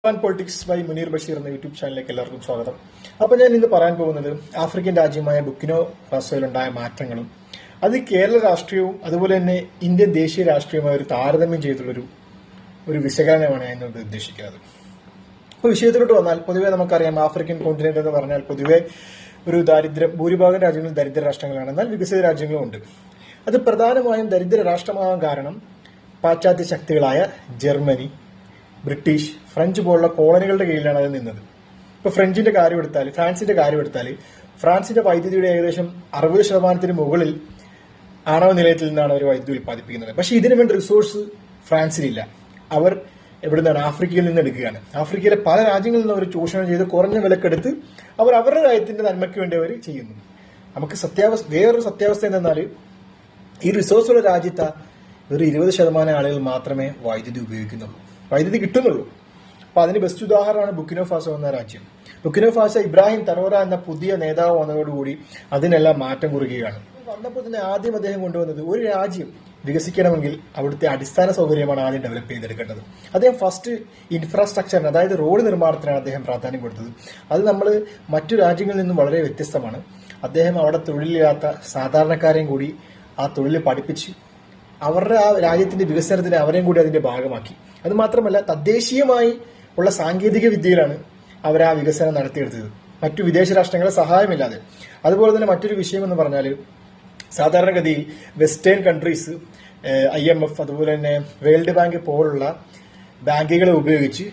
Politics by Muneer Basheer എന്ന YouTube ചാനലിലേക്ക് എല്ലാവർക്കും സ്വാഗതം. അപ്പോൾ ഞാൻ ഇന്ന് പറയാൻ പോകുന്നത് ആഫ്രിക്കൻ രാജ്യമായ ബുർക്കിന ഫാസോയിലുണ്ടായ മാറ്റങ്ങളും അത് കേരള രാഷ്ട്രീയവും അതുപോലെ തന്നെ ഇന്ത്യൻ ദേശീയ രാഷ്ട്രീയവുമായി ഒരു താരതമ്യം ചെയ്തിട്ടുള്ളൊരു വിശകലനമാണ് ഞാൻ ഇന്ന് ഉദ്ദേശിക്കുന്നത്. അപ്പോൾ വിഷയത്തിലോട്ട് വന്നാൽ പൊതുവെ നമുക്കറിയാം ആഫ്രിക്കൻ കോണ്ടിനെന്റ് എന്ന് പറഞ്ഞാൽ പൊതുവെ ഒരു ഭൂരിഭാഗം രാജ്യങ്ങൾ ദരിദ്ര രാഷ്ട്രങ്ങളാണ്, എന്നാൽ വികസിത രാജ്യങ്ങളും ഉണ്ട്. അത് പ്രധാനമായും ദരിദ്ര രാഷ്ട്രമാകാൻ കാരണം പാശ്ചാത്യ ശക്തികളായ ജർമ്മനി, ബ്രിട്ടീഷ്, ഫ്രഞ്ച് പോലുള്ള കോളനികളുടെ കീഴിലാണ് അത് നിന്നത്. ഇപ്പൊ ഫ്രാൻസിന്റെ കാര്യം എടുത്താൽ ഫ്രാൻസിന്റെ വൈദ്യുതിയുടെ ഏകദേശം 60% മുകളിൽ ആണവ നിലയത്തിൽ നിന്നാണ് അവർ വൈദ്യുതി ഉൽപ്പാദിപ്പിക്കുന്നത്. പക്ഷെ ഇതിനു വേണ്ടി റിസോഴ്സ് ഫ്രാൻസിനില്ല. അവർ എവിടെ നിന്നാണ്? ആഫ്രിക്കയിൽ നിന്ന് എടുക്കുകയാണ്. ആഫ്രിക്കയിലെ പല രാജ്യങ്ങളിൽ നിന്ന് അവർ ചൂഷണം ചെയ്ത് കുറഞ്ഞ വിലക്കെടുത്ത് അവർ അവരുടെ രാജ്യത്തിന്റെ നന്മയ്ക്ക് വേണ്ടി അവർ ചെയ്യുന്നു. നമുക്ക് വേറൊരു സത്യാവസ്ഥ എന്തെന്നാൽ ഈ റിസോഴ്സുള്ള രാജ്യത്ത് ഒരു 20% ആളുകൾ മാത്രമേ വൈദ്യുതി ഉപയോഗിക്കുന്നുള്ളൂ, വൈദ്യുതി കിട്ടുന്നുള്ളൂ. അപ്പൊ അതിന് ബെസ്റ്റ് ഉദാഹരണമാണ് ബുർക്കിന ഫാസോ എന്ന രാജ്യം. ബുർക്കിന ഫാസോ ഇബ്രാഹിം തരോറ എന്ന പുതിയ നേതാവ് വന്നതോടുകൂടി അതിനെല്ലാം മാറ്റം കുറിക്കുകയാണ്. വന്നപ്പോൾ തന്നെ ആദ്യം അദ്ദേഹം കൊണ്ടുവന്നത് ഒരു രാജ്യം വികസിക്കണമെങ്കിൽ അവിടുത്തെ അടിസ്ഥാന സൗകര്യമാണ് ആദ്യം ഡെവലപ്പ് ചെയ്തെടുക്കേണ്ടത്. അദ്ദേഹം ഫസ്റ്റ് ഇൻഫ്രാസ്ട്രക്ചറിന്, അതായത് റോഡ് നിർമ്മാണത്തിനാണ് അദ്ദേഹം പ്രാധാന്യം കൊടുത്തത്. അത് നമ്മൾ മറ്റു രാജ്യങ്ങളിൽ നിന്നും വളരെ വ്യത്യസ്തമാണ്. അദ്ദേഹം അവിടെ തൊഴിലില്ലാത്ത സാധാരണക്കാരെയും കൂടി ആ തൊഴിൽ പഠിപ്പിച്ച് അവരുടെ ആ രാജ്യത്തിന്റെ വികസനത്തിന് അവരെയും കൂടി അതിന്റെ ഭാഗമാക്കി. അത് മാത്രമല്ല തദ്ദേശീയമായി ഉള്ള സാങ്കേതിക വിദ്യയിലാണ് അവർ ആ വികസനം നടത്തിയെടുത്തത്, മറ്റു വിദേശ രാഷ്ട്രങ്ങളെ സഹായമില്ലാതെ. അതുപോലെ തന്നെ മറ്റൊരു വിഷയം എന്ന് പറഞ്ഞാൽ സാധാരണഗതിയിൽ വെസ്റ്റേൺ കൺട്രീസ് IMF അതുപോലെ തന്നെ വേൾഡ് ബാങ്ക് പോലുള്ള ബാങ്കുകളെ ഉപയോഗിച്ച്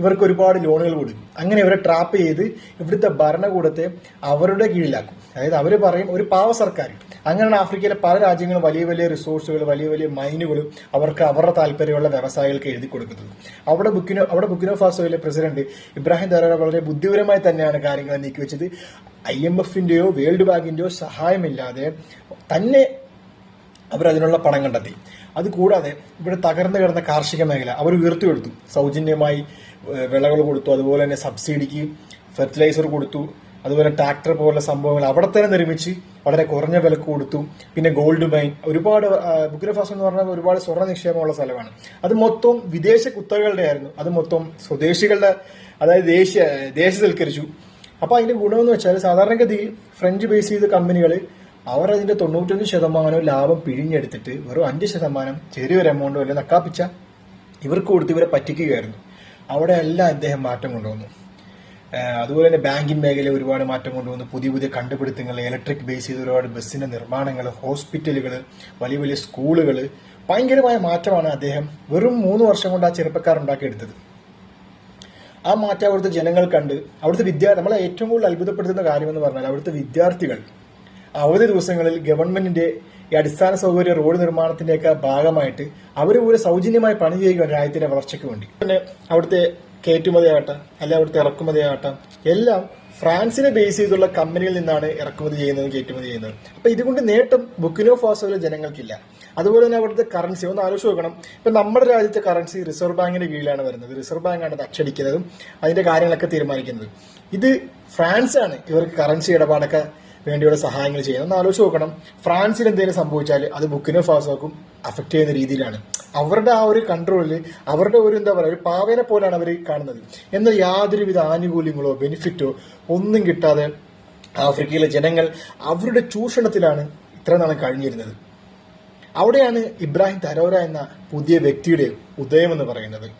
ഇവർക്ക് ഒരുപാട് ലോണുകൾ കൊടുക്കും. അങ്ങനെ ഇവരെ ട്രാപ്പ് ചെയ്ത് ഇവിടുത്തെ ഭരണകൂടത്തെ അവരുടെ കീഴിലാക്കും. അതായത് അവർ പറയും ഒരു പാവ സർക്കാർ. അങ്ങനെയാണ് ആഫ്രിക്കയിലെ പല രാജ്യങ്ങളും വലിയ വലിയ റിസോഴ്സുകൾ, വലിയ വലിയ മൈനുകളും അവർക്ക് അവരുടെ താല്പര്യമുള്ള വ്യവസായികൾക്ക് എഴുതി കൊടുക്കുന്നത്. അവിടെ ബുർക്കിന ഫാസോയിലെ പ്രസിഡന്റ് ഇബ്രാഹിം തരോറ വളരെ ബുദ്ധിപരമായി തന്നെയാണ് കാര്യങ്ങൾ നീക്കിവെച്ചത്. IMFന്റെയോ വേൾഡ് ബാങ്കിന്റെയോ സഹായമില്ലാതെ തന്നെ അവർ അതിനുള്ള പണം കണ്ടെത്തി. അതുകൂടാതെ ഇവിടെ തകർന്നു കിടന്ന കാർഷിക മേഖല അവർ ഉയർത്തിയെടുത്തു. സൗജന്യമായി വിളകൾ കൊടുത്തു, അതുപോലെ തന്നെ സബ്സിഡിക്ക് ഫെർട്ടിലൈസർ കൊടുത്തു, അതുപോലെ ട്രാക്ടർ പോലുള്ള സംഭവങ്ങൾ അവിടെ തന്നെ നിർമ്മിച്ച് വളരെ കുറഞ്ഞ വിലക്ക് കൊടുത്തു. പിന്നെ ഗോൾഡ് മൈൻ, ഒരുപാട് ബുർക്കിന ഫാസോ എന്ന് പറഞ്ഞാൽ ഒരുപാട് സ്വർണ്ണ നിക്ഷേപമുള്ള സ്ഥലമാണ്. അത് മൊത്തം വിദേശ കുത്തകളുടെ ആയിരുന്നു, അത് മൊത്തം സ്വദേശികളുടെ, അതായത് ദേശസൽക്കരിച്ചു. അപ്പൊ അതിന്റെ ഗുണമെന്ന് വെച്ചാൽ സാധാരണഗതിയിൽ ഫ്രഞ്ച് ബേസ് ചെയ്ത കമ്പനികൾ അവർ അതിന്റെ 91% ലാഭം പിഴിഞ്ഞെടുത്തിട്ട് വെറും 5% ചെറിയൊരു എമൗണ്ട് വല്ല നക്കാപ്പിച്ച ഇവർക്ക് കൊടുത്ത് ഇവരെ പറ്റിക്കുകയായിരുന്നു. അവിടെ എല്ലാം അദ്ദേഹം മാറ്റം കൊണ്ടുവന്നു. അതുപോലെ തന്നെ ബാങ്കിങ് മേഖല ഒരുപാട് മാറ്റം കൊണ്ടുവന്നു. പുതിയ പുതിയ കണ്ടുപിടുത്തങ്ങൾ, ഇലക്ട്രിക് ബേസ് ചെയ്ത ഒരുപാട് ബസ്സിന്റെ നിർമ്മാണങ്ങൾ, ഹോസ്പിറ്റലുകൾ, വലിയ വലിയ സ്കൂളുകൾ, ഭയങ്കരമായ മാറ്റമാണ് അദ്ദേഹം വെറും 3 വർഷം കൊണ്ട് ആ ചെറുപ്പക്കാർ ഉണ്ടാക്കിയെടുത്തത്. ആ മാറ്റം അവിടുത്തെ ജനങ്ങൾ കണ്ട് നമ്മളെ ഏറ്റവും കൂടുതൽ അത്ഭുതപ്പെടുത്തുന്ന കാര്യമെന്ന് പറഞ്ഞാൽ അവിടുത്തെ വിദ്യാർത്ഥികൾ അവധി ദിവസങ്ങളിൽ ഗവൺമെന്റിന്റെ ഈ അടിസ്ഥാന സൗകര്യ റോഡ് നിർമ്മാണത്തിന്റെയൊക്കെ ഭാഗമായിട്ട് അവർ ഒരു സൗജന്യമായി പണി ചെയ്യുകയാണ് രാജ്യത്തിന്റെ വളർച്ചയ്ക്ക് വേണ്ടി. പിന്നെ അവിടുത്തെ കയറ്റുമതിയാകട്ടെ അല്ലെ അവിടുത്തെ ഇറക്കുമതിയാകട്ടെ എല്ലാം ഫ്രാൻസിനെ ബേസ് ചെയ്തുള്ള കമ്പനിയിൽ നിന്നാണ് ഇറക്കുമതി ചെയ്യുന്നത്, കയറ്റുമതി ചെയ്യുന്നത്. അപ്പൊ ഇതുകൊണ്ട് നേട്ടം ബുർക്കിന ഫാസോയിലെ ജനങ്ങൾക്കില്ല. അതുപോലെ തന്നെ അവിടുത്തെ കറൻസി ഒന്ന് ആലോചിച്ച് നോക്കണം. ഇപ്പൊ നമ്മുടെ രാജ്യത്തെ കറൻസി റിസർവ് ബാങ്കിന്റെ കീഴിലാണ് വരുന്നത്. റിസർവ് ബാങ്കാണ് അത് അച്ചടിക്കുന്നതും അതിന്റെ കാര്യങ്ങളൊക്കെ തീരുമാനിക്കുന്നത്. ഇത് ഫ്രാൻസാണ് ഇവർക്ക് കറൻസി ഇടപാടൊക്കെ വേണ്ടിയുള്ള സഹായങ്ങൾ ചെയ്യുന്നത്. ഒന്ന് ആലോചിച്ച് നോക്കണം. ഫ്രാൻസിൽ എന്തെങ്കിലും സംഭവിച്ചാൽ അത് ബുർക്കിന ഫാസോക്കും അഫക്ട് ചെയ്യുന്ന രീതിയിലാണ്. അവരുടെ ആ ഒരു കൺട്രോളിൽ അവരുടെ ഒരു ഒരു പാവേനെ പോലെയാണ് അവർ കാണുന്നത്. എന്നാൽ യാതൊരുവിധ ആനുകൂല്യങ്ങളോ ബെനിഫിറ്റോ ഒന്നും കിട്ടാതെ ആഫ്രിക്കയിലെ ജനങ്ങൾ അവരുടെ ചൂഷണത്തിലാണ് ഇത്ര നാളും കഴിഞ്ഞിരുന്നത്. അവിടെയാണ് ഇബ്രാഹിം തരോറ എന്ന പുതിയ വ്യക്തിയുടെ ഉദയം എന്ന് പറയുന്നത്.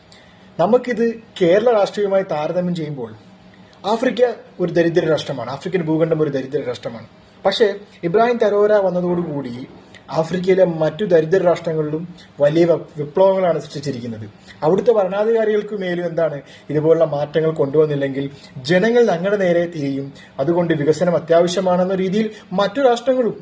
നമുക്കിത് കേരള രാഷ്ട്രീയവുമായി താരതമ്യം ചെയ്യുമ്പോൾ ആഫ്രിക്ക ഒരു ദരിദ്ര രാഷ്ട്രമാണ്, ആഫ്രിക്കൻ ഭൂഖണ്ഡം ഒരു ദരിദ്ര രാഷ്ട്രമാണ്. പക്ഷേ ഇബ്രാഹിം തരോറ വന്നതോടുകൂടി ആഫ്രിക്കയിലെ മറ്റു ദരിദ്ര രാഷ്ട്രങ്ങളിലും വലിയ വിപ്ലവങ്ങളാണ് സൃഷ്ടിച്ചിരിക്കുന്നത്. അവിടുത്തെ ഭരണാധികാരികൾക്ക് മേലും ഇതുപോലുള്ള മാറ്റങ്ങൾ കൊണ്ടുവന്നില്ലെങ്കിൽ ജനങ്ങൾ ഞങ്ങളുടെ നേരെ തിരിയും. അതുകൊണ്ട് വികസനം അത്യാവശ്യമാണെന്ന രീതിയിൽ മറ്റു രാഷ്ട്രങ്ങളും,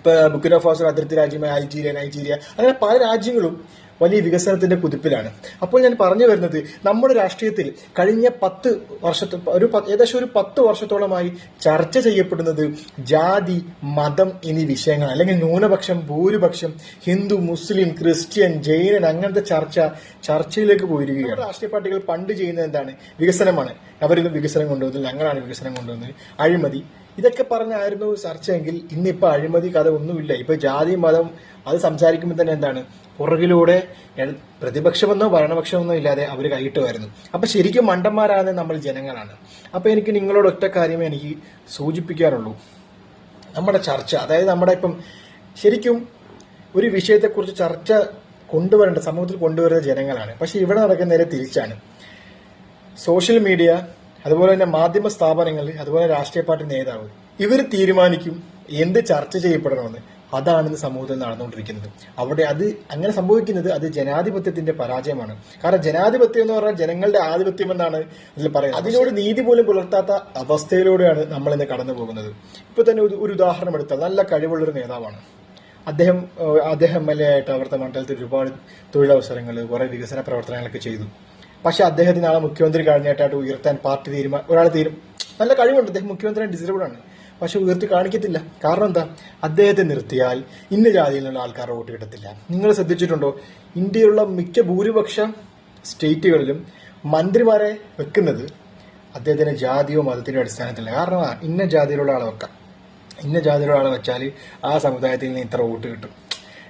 ഇപ്പൊ ബുർക്കിന ഫാസോ അതിർത്തി രാജ്യമായ നൈജീരിയ അങ്ങനെ പല രാജ്യങ്ങളും വലിയ വികസനത്തിന്റെ കുതിപ്പിലാണ്. അപ്പോൾ ഞാൻ പറഞ്ഞു വരുന്നത് നമ്മുടെ രാഷ്ട്രീയത്തിൽ കഴിഞ്ഞ ഏകദേശം ഒരു 10 വർഷത്തോളമായി ചർച്ച ചെയ്യപ്പെടുന്നത് ജാതി, മതം എന്നീ വിഷയങ്ങൾ, അല്ലെങ്കിൽ ന്യൂനപക്ഷം, ഭൂരിപക്ഷം, ഹിന്ദു, മുസ്ലിം, ക്രിസ്ത്യൻ, ജൈനൻ, അങ്ങനത്തെ ചർച്ചയിലേക്ക് പോയിരിക്കുകയാണ്. രാഷ്ട്രീയ പാർട്ടികൾ പണ്ട് ചെയ്യുന്നത് വികസനമാണ്. അവരിത് വികസനം കൊണ്ടുവന്നത്, ഞങ്ങളാണ് വികസനം കൊണ്ടുവന്നത്, അഴിമതി ഇതൊക്കെ പറഞ്ഞായിരുന്നു ചർച്ചയെങ്കിൽ ഇന്നിപ്പോ അഴിമതി കഥ ഒന്നുമില്ല. ഇപ്പൊ ജാതി മതം അത് സംസാരിക്കുമ്പോൾ തന്നെ എന്താണ് പുറകിലൂടെ പ്രതിപക്ഷമെന്നോ ഭരണപക്ഷമെന്നോ ഇല്ലാതെ അവർ കൈയിട്ട് വരുന്നു. അപ്പൊ ശരിക്കും മണ്ടന്മാരാകുന്നത് നമ്മൾ ജനങ്ങളാണ്. അപ്പൊ എനിക്ക് നിങ്ങളോട് ഒറ്റ കാര്യമേ എനിക്ക് സൂചിപ്പിക്കാനുള്ളൂ. നമ്മുടെ ചർച്ച, അതായത് നമ്മുടെ ഇപ്പം ശരിക്കും ഒരു വിഷയത്തെക്കുറിച്ച് ചർച്ച കൊണ്ടുവരേണ്ട, സമൂഹത്തിൽ കൊണ്ടുവരുന്ന ജനങ്ങളാണ്. പക്ഷെ ഇവിടെ നടക്കുന്ന നേരെ തിരിച്ചാണ്. സോഷ്യൽ മീഡിയ, അതുപോലെ തന്നെ മാധ്യമ സ്ഥാപനങ്ങൾ, അതുപോലെ രാഷ്ട്രീയ പാർട്ടി നേതാവ്, ഇവർ തീരുമാനിക്കും എന്ത് ചർച്ച ചെയ്യപ്പെടണമെന്ന്. അതാണ് ഇന്ന് സമൂഹത്തിൽ നടന്നുകൊണ്ടിരിക്കുന്നത്. അവിടെ അത് അങ്ങനെ സംഭവിക്കുന്നത് അത് ജനാധിപത്യത്തിന്റെ പരാജയമാണ്. കാരണം ജനാധിപത്യം എന്ന് പറഞ്ഞാൽ ജനങ്ങളുടെ ആധിപത്യം എന്നാണ് അതിൽ പറയുന്നത്. അതിനോട് നീതി പോലും പുലർത്താത്ത അവസ്ഥയിലൂടെയാണ് നമ്മൾ ഇന്ന് കടന്നു പോകുന്നത്. ഇപ്പൊ തന്നെ ഒരു ഉദാഹരണം എടുത്താൽ നല്ല കഴിവുള്ളൊരു നേതാവാണ് അദ്ദേഹം. MLA ആയിട്ട് അവിടുത്തെ മണ്ഡലത്തിൽ ഒരുപാട് തൊഴിലവസരങ്ങൾ, കുറെ വികസന പ്രവർത്തനങ്ങളൊക്കെ ചെയ്തു. പക്ഷെ അദ്ദേഹത്തിന് ആളെ മുഖ്യമന്ത്രി കഴിഞ്ഞിട്ടായിട്ട് ഉയർത്താൻ പാർട്ടി നല്ല കഴിവുണ്ട്, അദ്ദേഹം മുഖ്യമന്ത്രി ഡിസേബിൾ ആണ്, പക്ഷെ ഉയർത്തി കാണിക്കത്തില്ല. കാരണം എന്താ? അദ്ദേഹത്തെ നിർത്തിയാൽ ഇന്ന ജാതിയിൽ നിന്നുള്ള ആൾക്കാർ വോട്ട് കിട്ടത്തില്ല. നിങ്ങൾ ശ്രദ്ധിച്ചിട്ടുണ്ടോ? ഇന്ത്യയിലുള്ള മിക്ക ഭൂരിപക്ഷം സ്റ്റേറ്റുകളിലും മന്ത്രിമാരെ വെക്കുന്നത് അദ്ദേഹത്തിന്റെ ജാതിയോ മതത്തിന്റെയോ അടിസ്ഥാനത്തിലല്ല. കാരണം ഇന്ന ജാതിയിലുള്ള ആളെ വെക്കാം, ഇന്ന ജാതിയിലുള്ള ആളെ വെച്ചാൽ ആ സമുദായത്തിൽ നിന്ന് ഇത്ര വോട്ട് കിട്ടും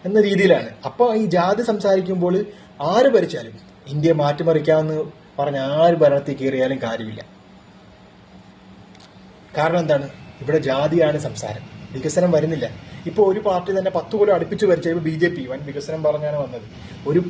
എന്ന രീതിയിലാണ്. അപ്പോൾ ഈ ജാതി സംസാരിക്കുമ്പോൾ ആര് ഭരിച്ചാലും ഇന്ത്യ മാറ്റിമറിക്കാമെന്ന് പറഞ്ഞ ആര് ഭരണത്തിൽ കയറിയാലും കാര്യമില്ല. കാരണം എന്താണ്? ഇവിടെ ജാതിയാണ് സംസാരം, വികസനം വരുന്നില്ല. ഇപ്പോൾ ഒരു പാർട്ടി തന്നെ 10 കൊല്ലം അടുപ്പിച്ച് ഭരിച്ച BJP വൻ വികസനം പറഞ്ഞാണ് വന്നത്. ഒരു